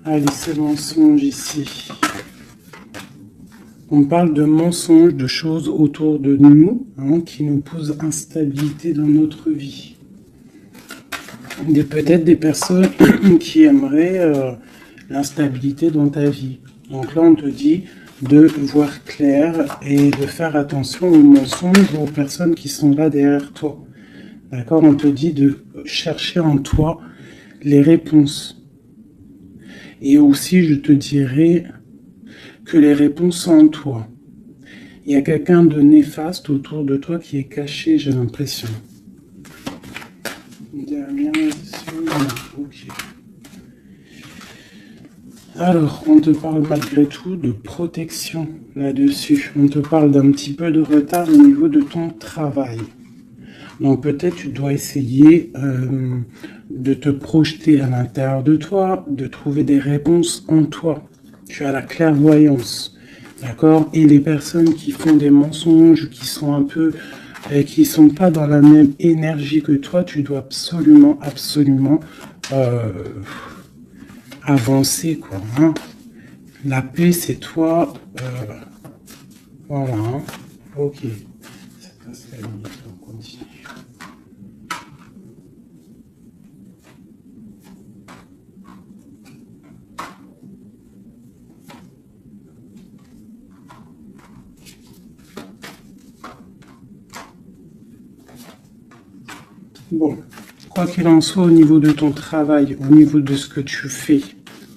Allez, c'est mensonge ici. On parle de mensonges, de choses autour de nous qui nous posent instabilité dans notre vie. Peut-être des personnes qui aimeraient l'instabilité dans ta vie. Donc là, on te dit de voir clair et de faire attention aux mensonges, aux personnes qui sont là derrière toi. D'accord? On te dit de chercher en toi les réponses. Et aussi, je te dirais que les réponses sont en toi. Il y a quelqu'un de néfaste autour de toi qui est caché, j'ai l'impression. Dernière ok. Alors, on te parle malgré tout de protection là-dessus. On te parle d'un petit peu de retard au niveau de ton travail. Donc peut-être tu dois essayer de te projeter à l'intérieur de toi, de trouver des réponses en toi. Tu as la clairvoyance, d'accord? Et les personnes qui font des mensonges, qui sont un peu, qui sont pas dans la même énergie que toi, tu dois absolument avancer, quoi. Hein. La paix, c'est toi. Voilà. Hein. Ok. Ça passe la limite, on continue. Bon, quoi qu'il en soit, au niveau de ton travail, au niveau de ce que tu fais,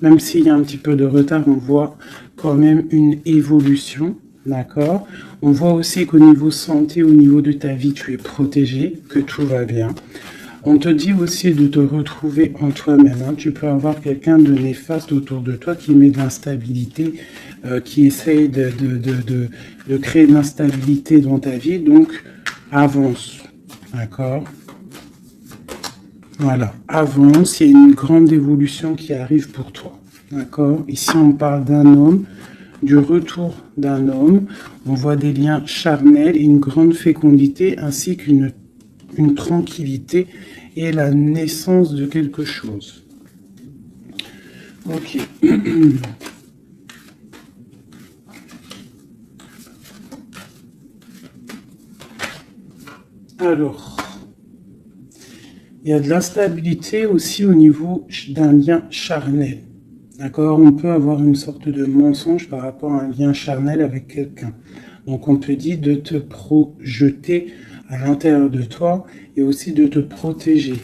même s'il y a un petit peu de retard, on voit quand même une évolution, d'accord? On voit aussi qu'au niveau santé, au niveau de ta vie, tu es protégé, que tout va bien. On te dit aussi de te retrouver en toi-même. Hein. Tu peux avoir quelqu'un de néfaste autour de toi qui met de l'instabilité, qui essaye de créer de l'instabilité dans ta vie. Donc, avance, d'accord? Voilà, avance, il y a une grande évolution qui arrive pour toi. D'accord? Ici, on parle d'un homme, du retour d'un homme. On voit des liens charnels, une grande fécondité, ainsi qu'une tranquillité et la naissance de quelque chose. Ok. Alors... il y a de l'instabilité aussi au niveau d'un lien charnel. D'accord? On peut avoir une sorte de mensonge par rapport à un lien charnel avec quelqu'un. Donc on te dit de te projeter à l'intérieur de toi et aussi de te protéger.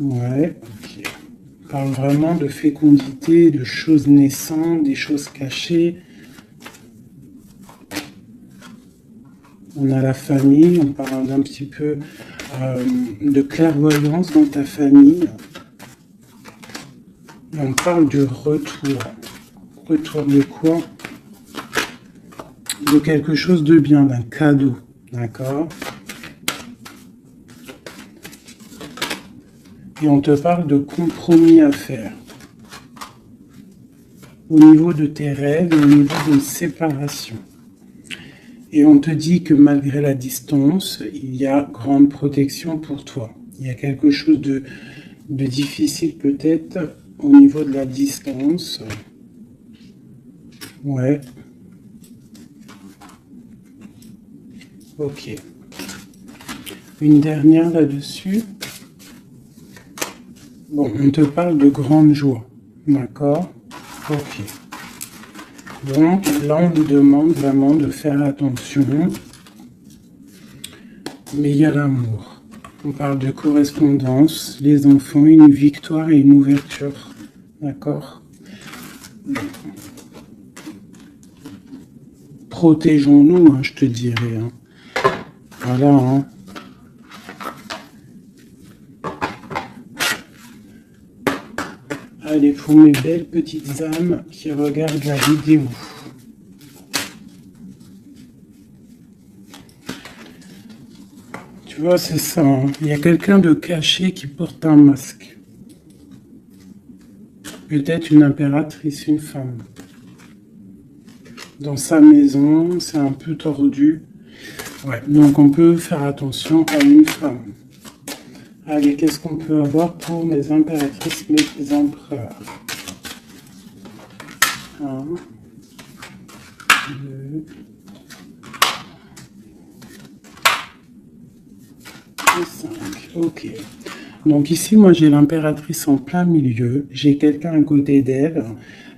Ouais, ok. On parle vraiment de fécondité, de choses naissantes, des choses cachées. On a la famille, on parle d'un petit peu de clairvoyance dans ta famille. On parle du retour. Retour de quoi? De quelque chose de bien, d'un cadeau. D'accord? Et on te parle de compromis à faire. Au niveau de tes rêves, au niveau d'une séparation. Et on te dit que malgré la distance, il y a grande protection pour toi. Il y a quelque chose de difficile peut-être au niveau de la distance. Ouais. Ok. Une dernière là-dessus. Bon, on te parle de grande joie. D'accord? Ok. Donc là, on nous demande vraiment de faire attention. Mais il y a l'amour. On parle de correspondance, les enfants, une victoire et une ouverture. D'accord? Protégeons-nous, hein, je te dirais. Hein. Voilà. Hein. Allez, pour mes belles petites âmes qui regardent la vidéo. Tu vois, c'est ça. Hein. Il y a quelqu'un de caché qui porte un masque. Peut-être une impératrice, une femme. Dans sa maison, c'est un peu tordu. Ouais, donc on peut faire attention à une femme. Allez, qu'est-ce qu'on peut avoir pour mes impératrices, mes empereurs? 1, 2, 5. Ok. Donc ici, moi, j'ai l'impératrice en plein milieu. J'ai quelqu'un à côté d'elle.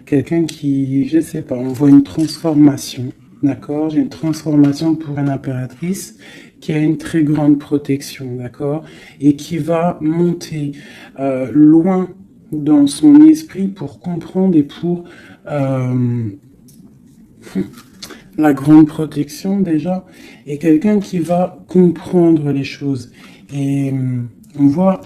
Quelqu'un qui, je sais pas, on voit une transformation. D'accord? J'ai une transformation pour une impératrice qui a une très grande protection. D'accord? Et qui va monter loin dans son esprit pour comprendre et pour... la grande protection déjà, et quelqu'un qui va comprendre les choses. Et on voit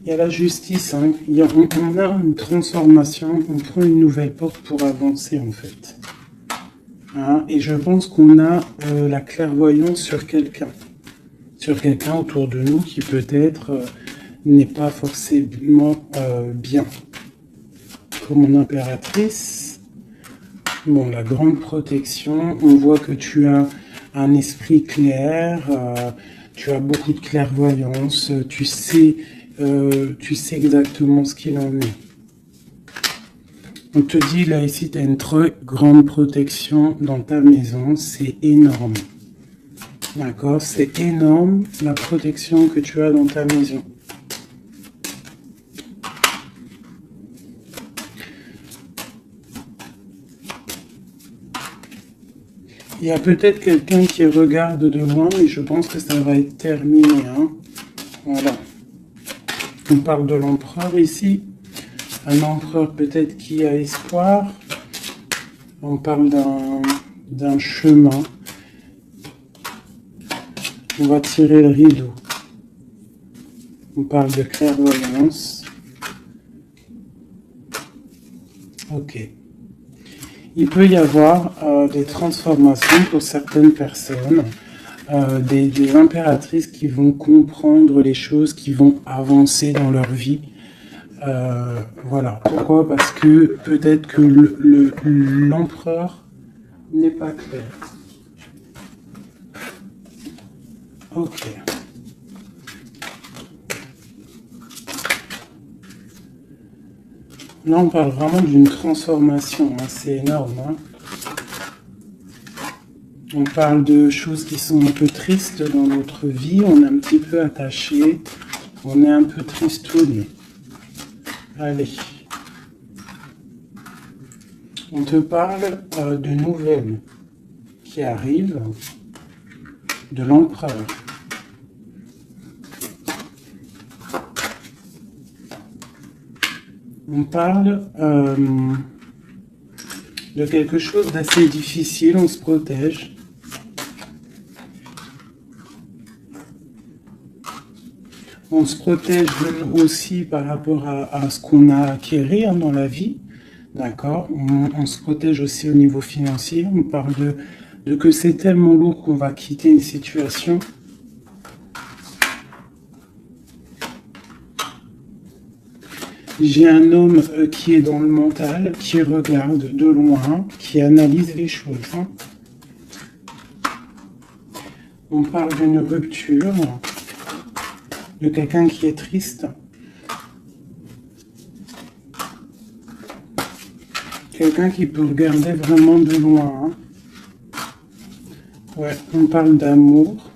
il y a la justice, hein. On a une transformation, on prend une nouvelle porte pour avancer en fait. Hein, et je pense qu'on a la clairvoyance sur quelqu'un autour de nous qui peut-être n'est pas forcément bien. Pour mon impératrice, bon, la grande protection, on voit que tu as un esprit clair, tu as beaucoup de clairvoyance, tu sais exactement ce qu'il en est. On te dit là ici, tu as une très grande protection dans ta maison, c'est énorme. D'accord, c'est énorme la protection que tu as dans ta maison. Il y a peut-être quelqu'un qui regarde de loin, mais je pense que ça va être terminé. Hein. Voilà. On parle de l'empereur ici. Un empereur peut-être qui a espoir. On parle d'un chemin. On va tirer le rideau. On parle de clairvoyance. Ok. Il peut y avoir des transformations pour certaines personnes, des impératrices qui vont comprendre les choses, qui vont avancer dans leur vie. Voilà. Pourquoi? Parce que peut-être que l'empereur n'est pas clair. Ok. Là, on parle vraiment d'une transformation, hein, c'est énorme. Hein. On parle de choses qui sont un peu tristes dans notre vie, on est un petit peu attaché, on est un peu tristouné. Allez. On te parle de nouvelles qui arrivent de l'empereur. On parle de quelque chose d'assez difficile, on se protège. On se protège aussi par rapport à ce qu'on a acquis hein, dans la vie. D'accord, on se protège aussi au niveau financier. On parle de que c'est tellement lourd qu'on va quitter une situation. J'ai un homme qui est dans le mental, qui regarde de loin, qui analyse les choses. Hein. On parle d'une rupture, de quelqu'un qui est triste. Quelqu'un qui peut regarder vraiment de loin. Hein. Ouais, on parle d'amour.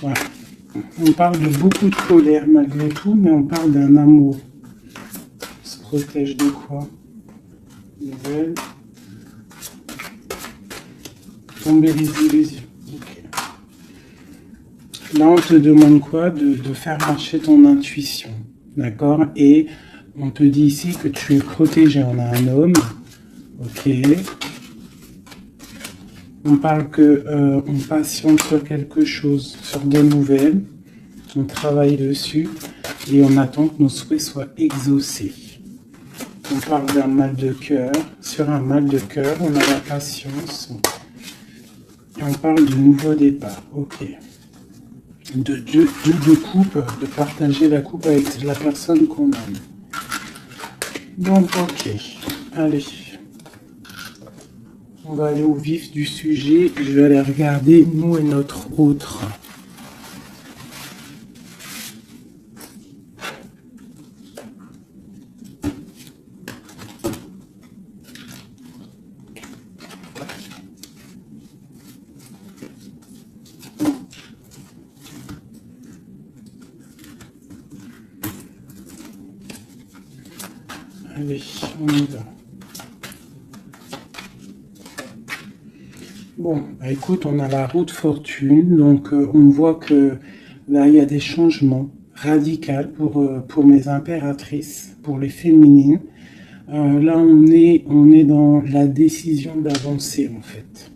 Ouais. On parle de beaucoup de colère malgré tout, mais on parle d'un amour. On se protège de quoi? Nouvelle. Tomber les illusions. Okay. Là, on te demande quoi? De faire marcher ton intuition. D'accord? Et on te dit ici que tu es protégé. On a un homme. Ok. On parle que on patiente sur quelque chose, sur des nouvelles. On travaille dessus et on attend que nos souhaits soient exaucés. On parle d'un mal de cœur. Sur un mal de cœur, on a la patience. Et on parle de nouveau départ. Ok. De coupe, de partager la coupe avec la personne qu'on aime. Bon, ok. Allez. On va aller au vif du sujet. Je vais aller regarder nous et notre autre. Allez, on y va. Bon, bah écoute, on a la roue de fortune, donc on voit que là, il y a des changements radicaux pour mes impératrices, pour les féminines. Là, on est dans la décision d'avancer, en fait.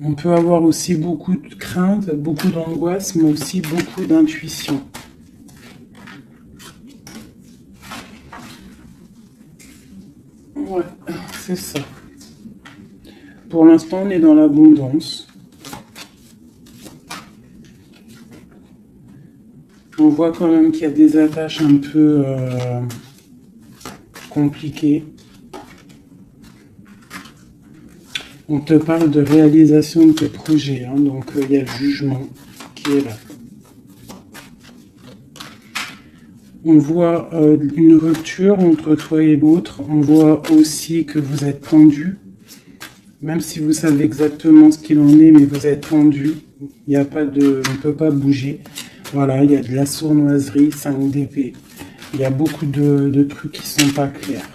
On peut avoir aussi beaucoup de crainte, beaucoup d'angoisse, mais aussi beaucoup d'intuition. Ouais, c'est ça. Pour l'instant, on est dans l'abondance. On voit quand même qu'il y a des attaches un peu compliquées. On te parle de réalisation de tes projets, hein, donc il y a le jugement qui est là. On voit une rupture entre toi et l'autre. On voit aussi que vous êtes tendu. Même si vous savez exactement ce qu'il en est, mais vous êtes tendu. Il n'y a pas de... On ne peut pas bouger. Voilà, il y a de la sournoiserie, 5 d'épée. Il y a beaucoup de trucs qui ne sont pas clairs.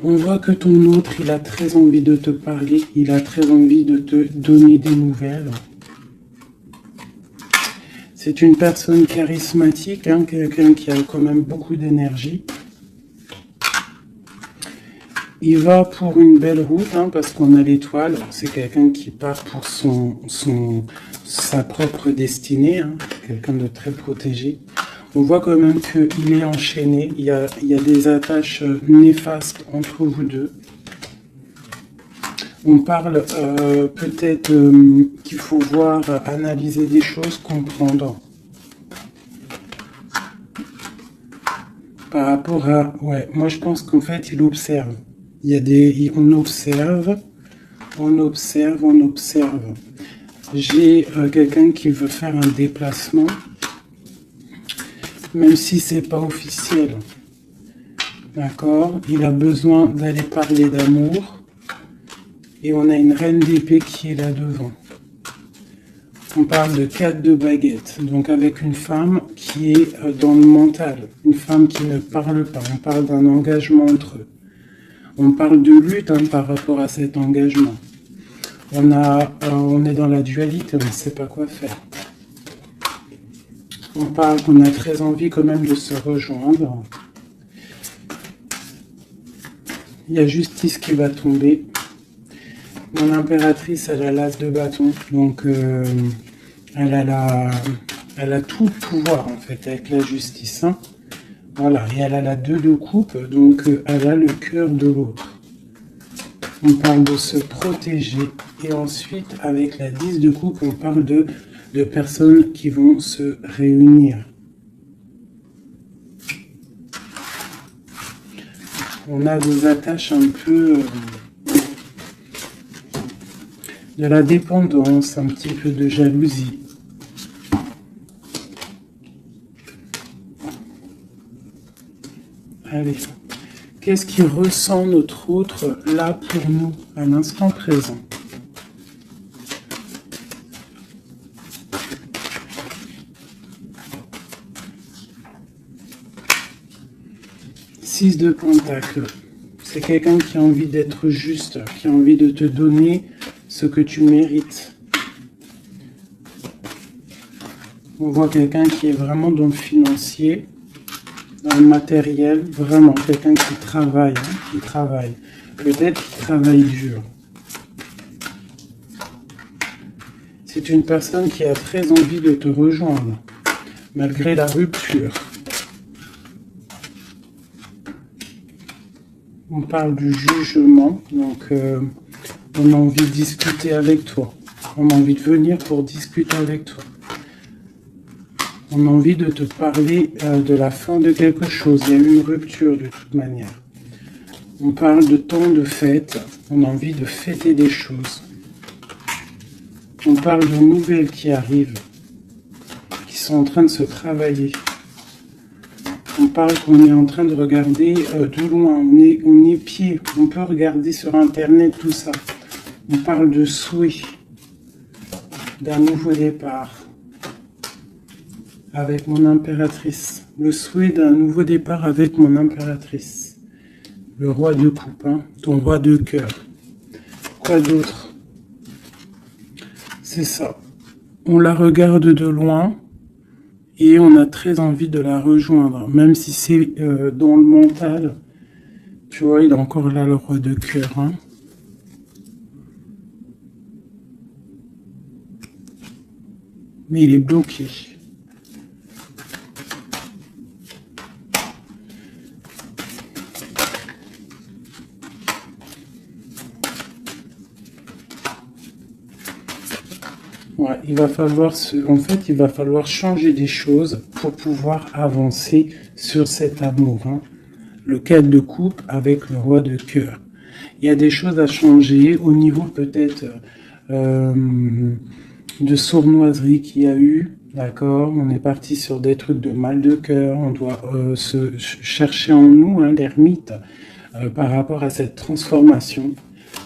On voit que ton autre, il a très envie de te parler. Il a très envie de te donner des nouvelles. C'est une personne charismatique, hein, quelqu'un qui a quand même beaucoup d'énergie. Il va pour une belle route, hein, parce qu'on a l'étoile. C'est quelqu'un qui part pour sa propre destinée, hein, quelqu'un de très protégé. On voit quand même qu'il est enchaîné. Il y a des attaches néfastes entre vous deux. On parle peut-être qu'il faut voir, analyser des choses, comprendre. Par rapport à... Ouais, moi je pense qu'en fait, il observe. Il y a des... On observe, on observe, on observe. J'ai quelqu'un qui veut faire un déplacement, même si c'est pas officiel. D'accord? Il a besoin d'aller parler d'amour. Et on a une reine d'épée qui est là devant. On parle de 4 de baguettes, donc avec une femme qui est dans le mental, une femme qui ne parle pas. On parle d'un engagement entre eux. On parle de lutte, hein, par rapport à cet engagement. On est dans la dualité, on ne sait pas quoi faire. On parle qu'on a très envie quand même de se rejoindre. Il y a justice qui va tomber. Mon impératrice, elle a l'as de bâton, donc elle a tout le pouvoir en fait avec la justice. Hein. Voilà, et elle a la 2 de coupe, donc elle a le cœur de l'autre. On parle de se protéger, et ensuite avec la 10 de coupe, on parle de personnes qui vont se réunir. On a des attaches un peu... de la dépendance, un petit peu de jalousie. Allez, qu'est-ce qui ressent notre autre là pour nous, à l'instant présent? Six de Pentacle. C'est quelqu'un qui a envie d'être juste, qui a envie de te donner ce que tu mérites. On voit quelqu'un qui est vraiment dans le financier, dans le matériel, vraiment quelqu'un qui travaille, hein, qui travaille. Peut-être qu'il travaille dur. C'est une personne qui a très envie de te rejoindre, malgré la rupture. On parle du jugement, donc on a envie de discuter avec toi. On a envie de venir pour discuter avec toi. On a envie de te parler de la fin de quelque chose. Il y a eu une rupture de toute manière. On parle de temps de fête. On a envie de fêter des choses. On parle de nouvelles qui arrivent, qui sont en train de se travailler. On parle qu'on est en train de regarder de loin. On est pied. On peut regarder sur Internet tout ça. On parle de souhait, d'un nouveau départ. Avec mon impératrice. Le souhait d'un nouveau départ avec mon impératrice. Le roi de coupe, hein, ton roi de cœur. Quoi d'autre? C'est ça. On la regarde de loin et on a très envie de la rejoindre. Même si c'est dans le mental. Tu vois, il est encore là, le roi de cœur. Hein. Mais il est bloqué. Ouais, il va falloir il va falloir changer des choses pour pouvoir avancer sur cet amour. Hein. Le 4 de coupe avec le roi de cœur. Il y a des choses à changer au niveau peut-être de sournoiserie qu'il y a eu. D'accord, on est parti sur des trucs de mal de cœur. On doit se chercher en nous, hein, l'ermite, par rapport à cette transformation.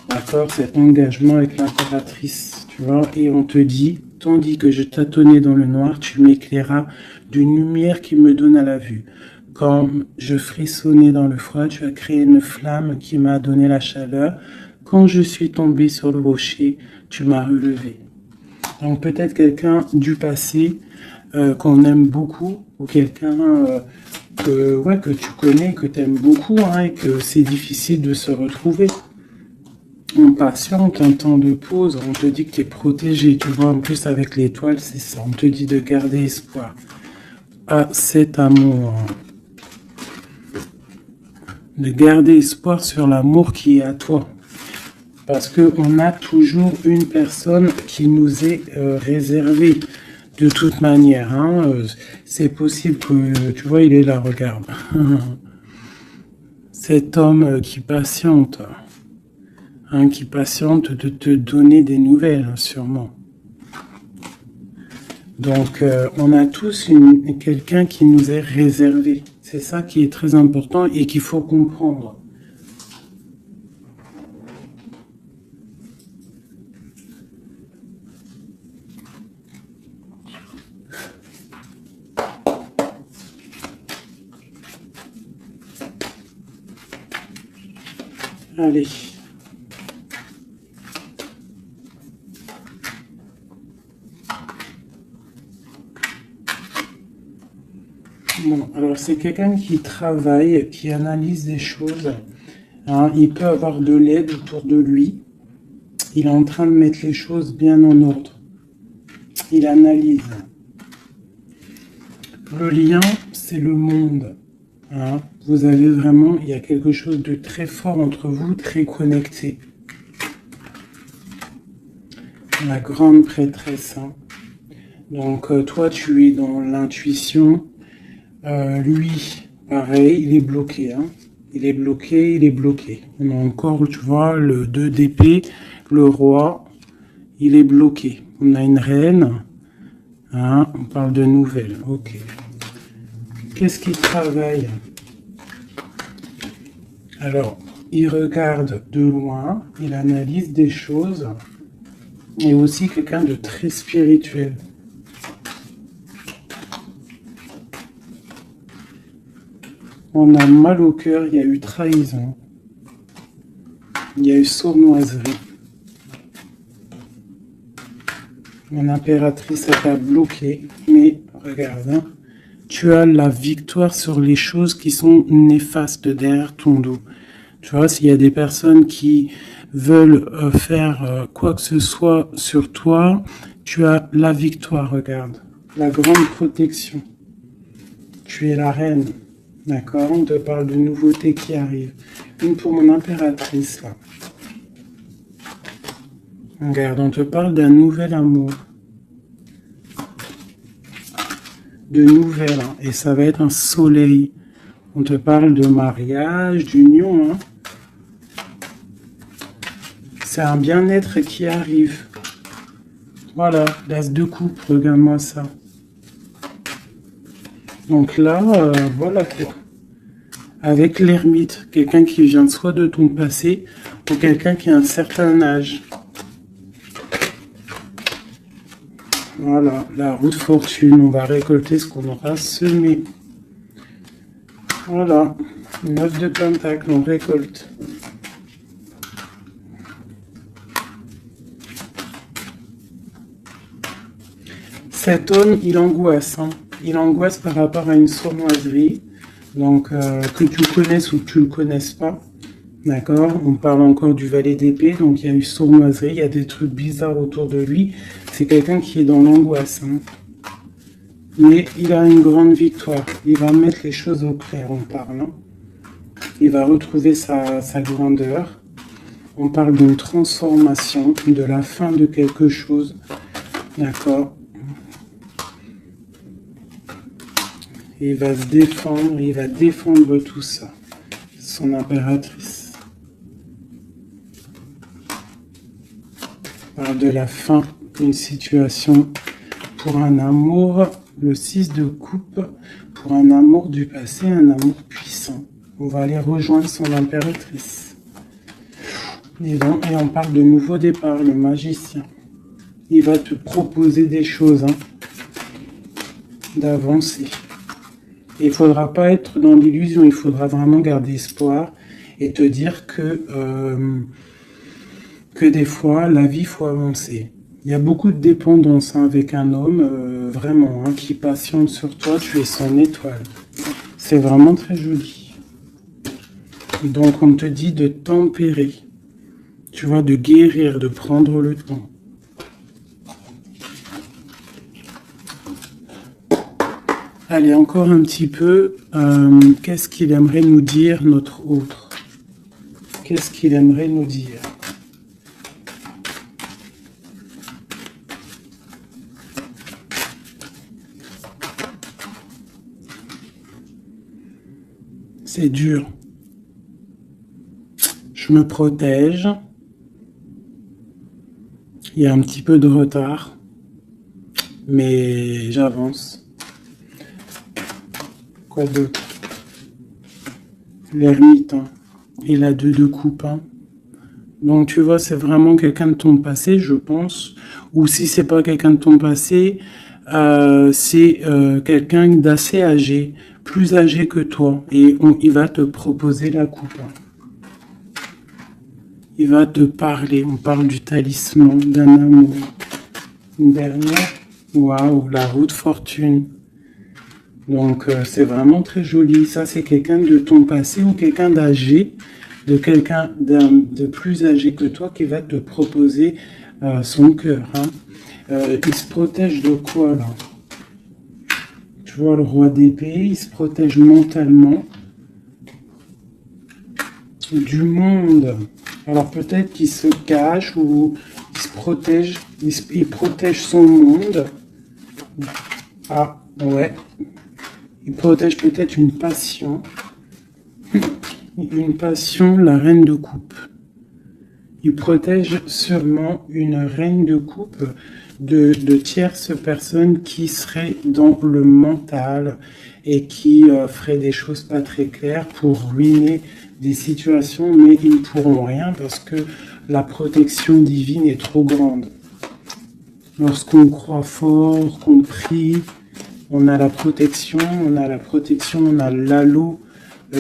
D'accord, cet engagement avec l'impératrice, tu vois, et on te dit, tandis que je tâtonnais dans le noir, tu m'éclairas d'une lumière qui me donne à la vue. Quand je frissonnais dans le froid, tu as créé une flamme qui m'a donné la chaleur. Quand je suis tombé sur le rocher, tu m'as relevé. Donc peut-être quelqu'un du passé qu'on aime beaucoup, ou quelqu'un que tu connais, que tu aimes beaucoup, hein, et que c'est difficile de se retrouver. On patiente, un temps de pause, on te dit que tu es protégé, tu vois, en plus avec l'étoile, c'est ça, on te dit de garder espoir à cet amour. De garder espoir sur l'amour qui est à toi. Parce qu'on a toujours une personne qui nous est réservée, de toute manière. Hein, c'est possible que, tu vois, il est là, regarde. Cet homme qui patiente. Hein, qui patiente de te donner des nouvelles, hein, sûrement. Donc, on a tous quelqu'un qui nous est réservé. C'est ça qui est très important et qu'il faut comprendre. Allez. Bon, alors c'est quelqu'un qui travaille, qui analyse des choses. Hein, il peut avoir de l'aide autour de lui. Il est en train de mettre les choses bien en ordre. Il analyse. Le lien, c'est le monde. Hein, vous avez vraiment, il y a quelque chose de très fort entre vous, très connecté. La grande prêtresse. Hein. Donc toi, tu es dans l'intuition. Lui, pareil, il est bloqué. Hein. Il est bloqué, il est bloqué. On a encore, tu vois, le 2 d'épée, le roi, il est bloqué. On a une reine. Hein, on parle de nouvelles. Ok. Qu'est-ce qu'il travaille? Alors, il regarde de loin, il analyse des choses, et aussi quelqu'un de très spirituel. On a mal au cœur, il y a eu trahison, il y a eu sournoiserie. Mon impératrice t'a bloqué, mais regarde, hein, tu as la victoire sur les choses qui sont néfastes derrière ton dos. Tu vois, s'il y a des personnes qui veulent faire quoi que ce soit sur toi, tu as la victoire, regarde. La grande protection. Tu es la reine. D'accord, on te parle de nouveautés qui arrivent. Une pour mon impératrice, là. Regarde, on te parle d'un nouvel amour. de nouvelles, hein, et ça va être un soleil. On te parle de mariage, d'union, hein. C'est un bien-être qui arrive. Voilà, l'as de coupe, regarde-moi ça. Donc là, voilà quoi. Avec l'ermite, quelqu'un qui vient soit de ton passé, ou quelqu'un qui a un certain âge. Voilà, la roue de fortune, on va récolter ce qu'on aura semé. Voilà, 9 de pentacle, on récolte. Cet homme, il angoisse. Hein. Il angoisse par rapport à une sournoiserie. Donc, que tu connaisses ou que tu ne le connaisses pas. D'accord? On parle encore du valet d'épée. Donc, il y a eu sournoiserie. Il y a des trucs bizarres autour de lui. C'est quelqu'un qui est dans l'angoisse. Hein. Mais il a une grande victoire. Il va mettre les choses au clair, on parle. Hein. Il va retrouver sa grandeur. On parle d'une transformation, de la fin de quelque chose. D'accord? Il va se défendre, il va défendre tout ça. Son impératrice. On parle de la fin d'une situation pour un amour, le 6 de coupe, pour un amour du passé, un amour puissant. On va aller rejoindre son impératrice. Et on parle de nouveau départ, le magicien. Il va te proposer des choses, hein, d'avancer. Il ne faudra pas être dans l'illusion, il faudra vraiment garder espoir et te dire que des fois, la vie, il faut avancer. Il y a beaucoup de dépendance, hein, avec un homme, vraiment, hein, qui patiente sur toi, tu es son étoile. C'est vraiment très joli. Donc on te dit de tempérer, tu vois, de guérir, de prendre le temps. Allez, encore un petit peu. Qu'est-ce qu'il aimerait nous dire, notre autre? Qu'est-ce qu'il aimerait nous dire? C'est dur. Je me protège. Il y a un petit peu de retard. Mais j'avance. Quoi d'autre? L'ermite, hein. Et la 2 de coupe, hein. Donc tu vois, c'est vraiment quelqu'un de ton passé, je pense. Ou si c'est pas quelqu'un de ton passé, c'est quelqu'un d'assez âgé, plus âgé que toi. Et il va te proposer la coupe. Hein. Il va te parler. On parle du talisman, d'un amour. Une dernière. Waouh, la roue de fortune. Donc, c'est vraiment très joli. Ça, c'est quelqu'un de ton passé ou quelqu'un d'âgé, de quelqu'un de plus âgé que toi qui va te proposer son cœur. Hein. Il se protège de quoi, là? Tu vois, le roi d'épée, il se protège mentalement du monde. Alors, peut-être qu'il se cache ou il se protège, il protège son monde. Ah, ouais. Il protège peut-être une passion. Une passion, la reine de coupe. Il protège sûrement une reine de coupe de tierces personnes qui seraient dans le mental et qui feraient des choses pas très claires pour ruiner des situations, mais ils ne pourront rien parce que la protection divine est trop grande. Lorsqu'on croit fort, qu'on prie, on a la protection, on a l'halo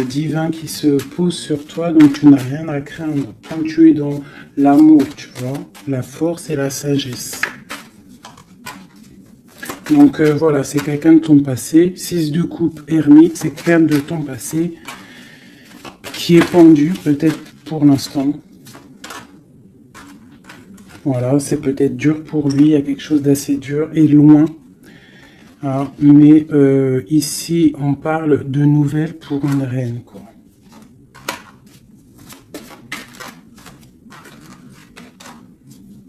divin qui se pose sur toi, donc tu n'as rien à craindre. Quand tu es dans l'amour, tu vois, la force et la sagesse. Donc voilà, c'est quelqu'un de ton passé. 6 de coupe, ermite, c'est quelqu'un de ton passé qui est pendu, peut-être pour l'instant. Voilà, c'est peut-être dur pour lui, il y a quelque chose d'assez dur et loin. Ah, mais ici, on parle de nouvelles pour une reine, quoi.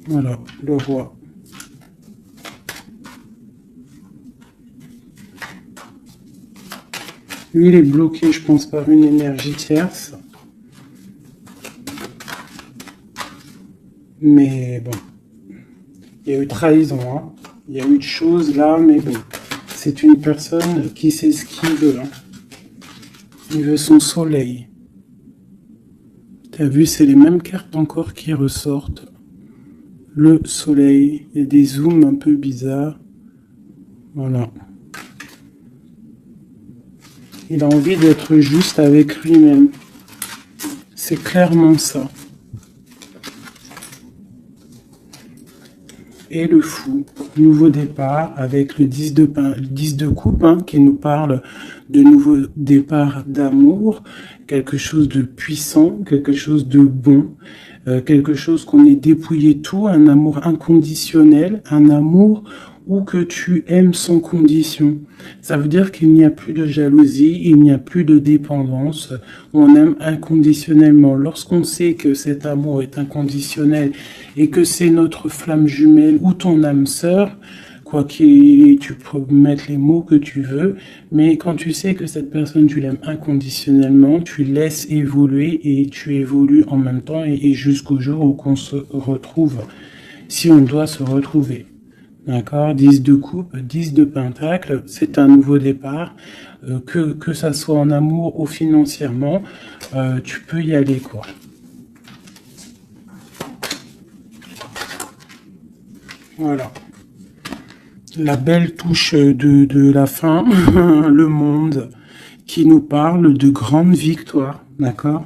Voilà, le roi. Lui, il est bloqué, je pense, par une énergie tierce. Mais bon, il y a eu trahison, hein. Il y a eu de choses là, mais bon. C'est une personne qui sait ce qu'il veut. Hein. Il veut son soleil. T'as vu, c'est les mêmes cartes encore qui ressortent. Le soleil. Il y a des zooms un peu bizarres. Voilà. Il a envie d'être juste avec lui-même. C'est clairement ça. Et le fou, nouveau départ avec le 10 de coupe hein, qui nous parle de nouveau départ d'amour, quelque chose de puissant, quelque chose de bon, quelque chose qu'on ait dépouillé tout, un amour inconditionnel, un amour ou que tu aimes sans condition. Ça veut dire qu'il n'y a plus de jalousie, il n'y a plus de dépendance, on aime inconditionnellement. Lorsqu'on sait que cet amour est inconditionnel et que c'est notre flamme jumelle ou ton âme sœur, quoi qu'il, tu peux mettre les mots que tu veux, mais quand tu sais que cette personne, tu l'aimes inconditionnellement, tu laisses évoluer et tu évolues en même temps et jusqu'au jour où on se retrouve, si on doit se retrouver. D'accord, 10 de coupe, 10 de pentacle, c'est un nouveau départ, que ça soit en amour ou financièrement, tu peux y aller, quoi. Voilà. La belle touche de la fin, le monde, qui nous parle de grandes victoires, d'accord?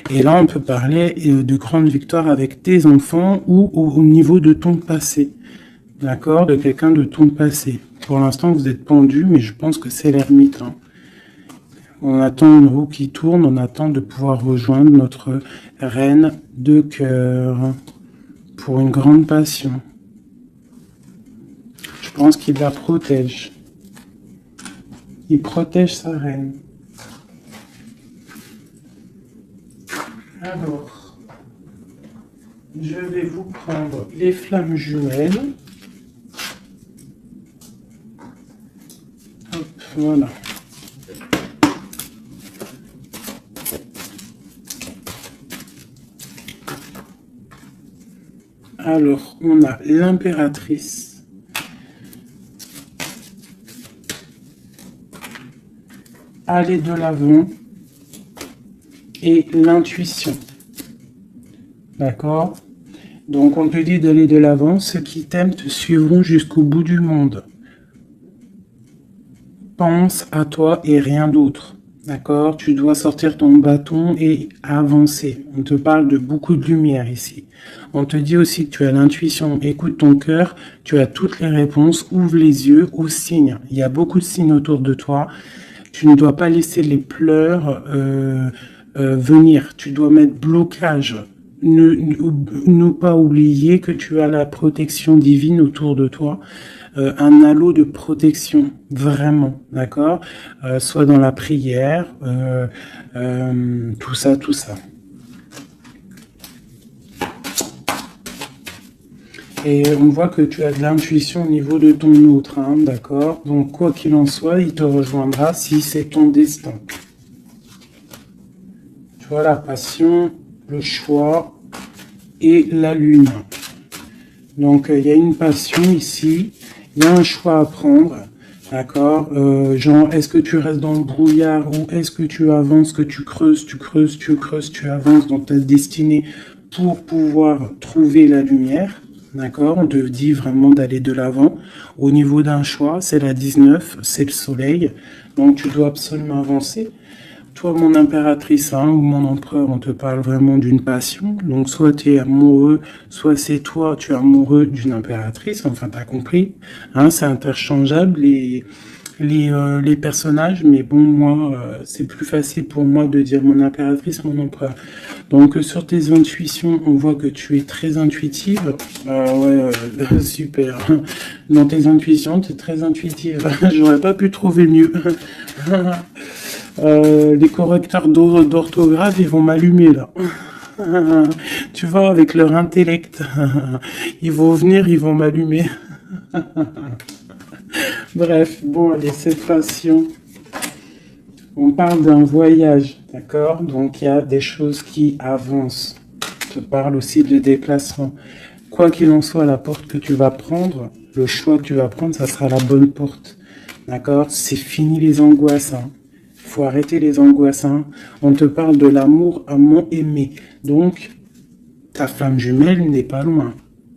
Et là, on peut parler de grandes victoires avec tes enfants ou au niveau de ton passé. D'accord, de quelqu'un de ton passé. Pour l'instant, vous êtes pendu, mais je pense que c'est l'ermite. Hein. On attend une roue qui tourne, on attend de pouvoir rejoindre notre reine de cœur pour une grande passion. Je pense qu'il la protège. Il protège sa reine. Alors, je vais vous prendre les flammes jumelles. Voilà. Alors, on a l'impératrice. Aller de l'avant. Et l'intuition. D'accord? Donc, on te dit d'aller de l'avant. Ceux qui t'aiment te suivront jusqu'au bout du monde. Pense à toi et rien d'autre. D'accord? Tu dois sortir ton bâton et avancer. On te parle de beaucoup de lumière ici. On te dit aussi que tu as l'intuition. Écoute ton cœur. Tu as toutes les réponses. Ouvre les yeux aux signes. Il y a beaucoup de signes autour de toi. Tu ne dois pas laisser les pleurs venir. Tu dois mettre blocage. Ne pas oublier que tu as la protection divine autour de toi. Un halo de protection, vraiment, d'accord, soit dans la prière, tout ça. Et on voit que tu as de l'intuition au niveau de ton autre, hein, d'accord. Donc quoi qu'il en soit, il te rejoindra si c'est ton destin. Tu vois la passion, le choix et la lune. Donc il y a une passion ici. Il y a un choix à prendre, d'accord, genre, est-ce que tu restes dans le brouillard ou est-ce que tu avances, que tu creuses, tu avances dans ta destinée pour pouvoir trouver la lumière, d'accord, on te dit vraiment d'aller de l'avant. Au niveau d'un choix, c'est la 19, c'est le soleil, donc tu dois absolument avancer. Toi, mon impératrice, hein, ou mon empereur, on te parle vraiment d'une passion. Donc, soit tu es amoureux, soit c'est toi, tu es amoureux d'une impératrice. Enfin, t'as compris. Hein, c'est interchangeable, les personnages. Mais bon, moi, c'est plus facile pour moi de dire mon impératrice, mon empereur. Donc, sur tes intuitions, on voit que tu es très intuitive. Ouais, super. Dans tes intuitions, tu es très intuitive. J'aurais pas pu trouver mieux. Les correcteurs d'orthographe, ils vont m'allumer là. Tu vois, avec leur intellect, ils vont venir, ils vont m'allumer. Bref, bon, allez, cette passion. On parle d'un voyage, d'accord? Donc il y a des choses qui avancent. Je parle aussi de déplacement. Quoi qu'il en soit, la porte que tu vas prendre, le choix que tu vas prendre, ça sera la bonne porte. D'accord? C'est fini les angoisses. Hein. Faut arrêter les angoisses. Hein. On te parle de l'amour à mon aimé. Donc, ta flamme jumelle n'est pas loin.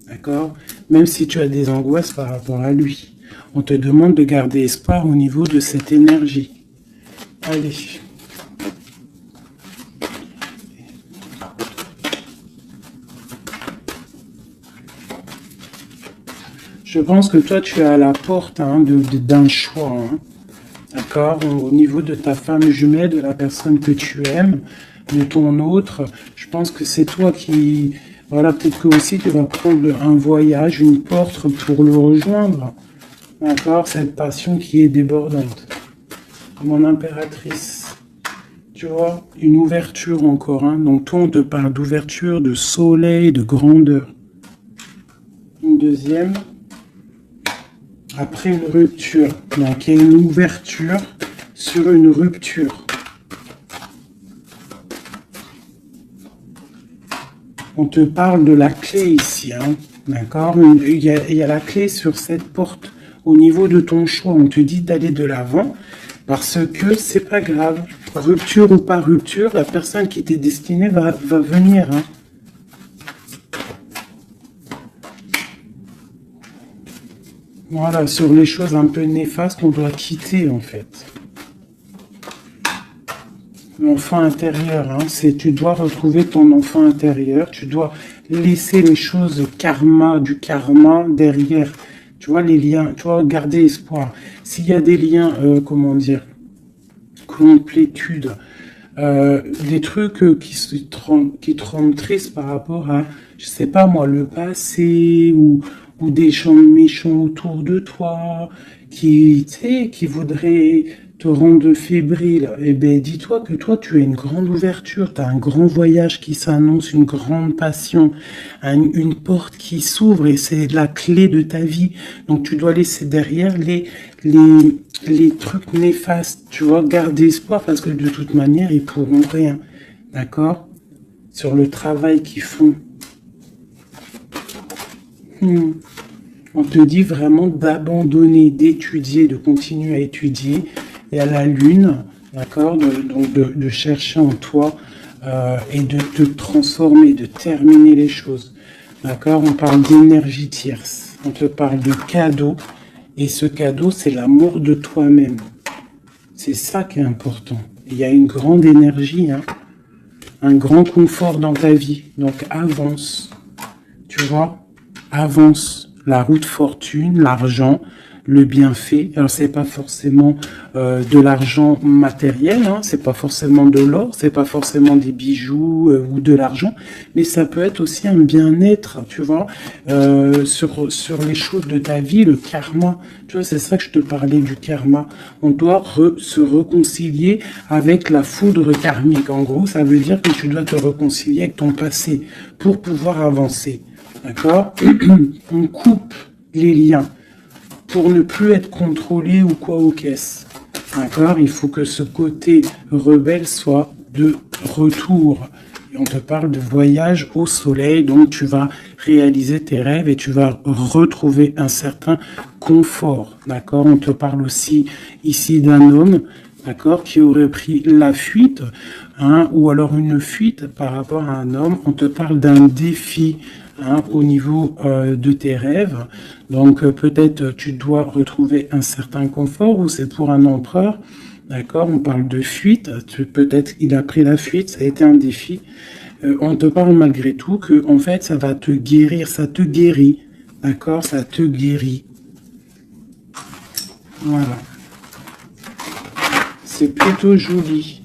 D'accord? Même si tu as des angoisses par rapport à lui. On te demande de garder espoir au niveau de cette énergie. Allez. Je pense que toi, tu es à la porte hein, d'un choix. Hein. D'accord? Au niveau de ta femme jumelle, de la personne que tu aimes, de ton autre, je pense que c'est toi qui... Voilà, peut-être que aussi tu vas prendre un voyage, une porte pour le rejoindre. D'accord? Cette passion qui est débordante. Mon impératrice. Tu vois? Une ouverture encore. Hein. Donc toi, on te parle d'ouverture, de soleil, de grandeur. Une deuxième. Après une rupture. Donc il y a une ouverture sur une rupture. On te parle de la clé ici, hein, d'accord? Il y a la clé sur cette porte au niveau de ton choix. On te dit d'aller de l'avant parce que c'est pas grave. Rupture ou pas rupture, la personne qui t'est destinée va venir. Hein. Voilà, sur les choses un peu néfastes qu'on doit quitter en fait. L'enfant intérieur, hein, tu dois retrouver ton enfant intérieur, tu dois laisser les choses du karma derrière, tu vois, les liens, tu vois, garder espoir. S'il y a des liens, comment dire, complétude, des trucs qui te rendent triste par rapport à, je sais pas moi, le passé ou des gens méchants autour de toi qui, tu sais, qui voudraient te rendre fébrile. Eh ben, dis-toi que toi, tu as une grande ouverture, tu as un grand voyage qui s'annonce, une grande passion, une porte qui s'ouvre et c'est la clé de ta vie. Donc, tu dois laisser derrière les trucs néfastes, tu vois, garder espoir parce que de toute manière, ils pourront rien. D'accord? Sur le travail qu'ils font. On te dit vraiment d'abandonner, d'étudier, de continuer à étudier. Et à la lune, d'accord, donc de chercher en toi et de te transformer, de terminer les choses. D'accord, on parle d'énergie tierce. On te parle de cadeau. Et ce cadeau, c'est l'amour de toi-même. C'est ça qui est important. Il y a une grande énergie, hein, un grand confort dans ta vie. Donc avance. Tu vois, avance. La route fortune, l'argent, le bienfait. Alors c'est pas forcément de l'argent matériel, hein, c'est pas forcément de l'or, c'est pas forcément des bijoux ou de l'argent, mais ça peut être aussi un bien-être, tu vois, sur les choses de ta vie, le karma. Tu vois, c'est ça que je te parlais du karma. On doit se réconcilier avec la foudre karmique. En gros, ça veut dire que tu dois te réconcilier avec ton passé pour pouvoir avancer. D'accord? On coupe les liens pour ne plus être contrôlé ou quoi aux caisses. D'accord? Il faut que ce côté rebelle soit de retour. Et on te parle de voyage au soleil, donc tu vas réaliser tes rêves et tu vas retrouver un certain confort. D'accord? On te parle aussi ici d'un homme, d'accord, qui aurait pris la fuite, hein, ou alors une fuite par rapport à un homme. On te parle d'un défi, hein, au niveau de tes rêves. Donc peut-être tu dois retrouver un certain confort ou c'est pour un empereur. D'accord, on parle de fuite. Peut-être il a pris la fuite, ça a été un défi. On te parle malgré tout que en fait ça va te guérir, ça te guérit. D'accord, ça te guérit. Voilà. C'est plutôt joli.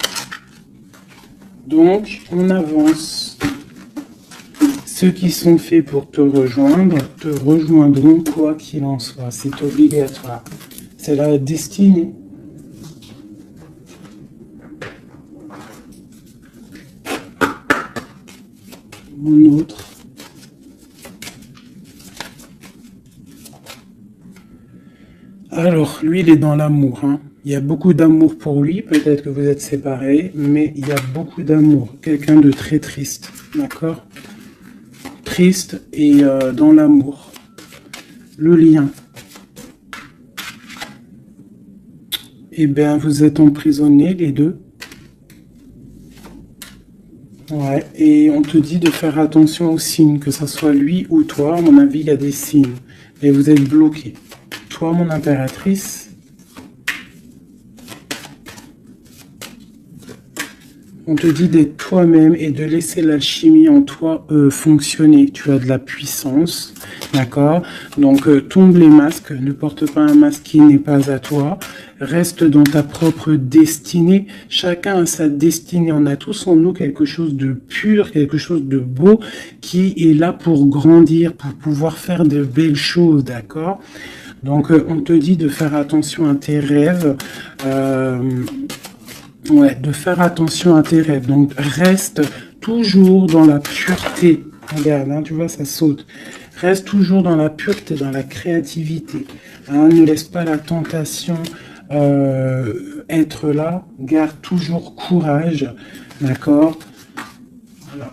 Donc on avance. Ceux qui sont faits pour te rejoindront quoi qu'il en soit. C'est obligatoire. C'est la destinée. Mon autre. Alors, l'amour. Lui, il est dans l'amour. Hein. Il y a beaucoup d'amour pour lui. Peut-être que vous êtes séparés, mais il y a beaucoup d'amour. Quelqu'un de très triste. D'accord? Triste et dans l'amour. Le lien. Eh bien, vous êtes emprisonnés, les deux. Ouais, et on te dit de faire attention aux signes, que ce soit lui ou toi. À mon avis, il y a des signes. Et vous êtes bloqués. Toi, mon impératrice, on te dit d'être toi-même et de laisser l'alchimie en toi fonctionner. Tu as de la puissance, d'accord? Donc, tombe les masques, ne porte pas un masque qui n'est pas à toi. Reste dans ta propre destinée. Chacun a sa destinée. On a tous en nous quelque chose de pur, quelque chose de beau qui est là pour grandir, pour pouvoir faire de belles choses, d'accord? Donc, on te dit de faire attention à tes rêves. Ouais, de faire attention à tes rêves. Donc, reste toujours dans la pureté. Regarde, hein, tu vois, ça saute. Reste toujours dans la pureté, dans la créativité. Hein, ne laisse pas la tentation être là. Garde toujours courage. D'accord? Voilà.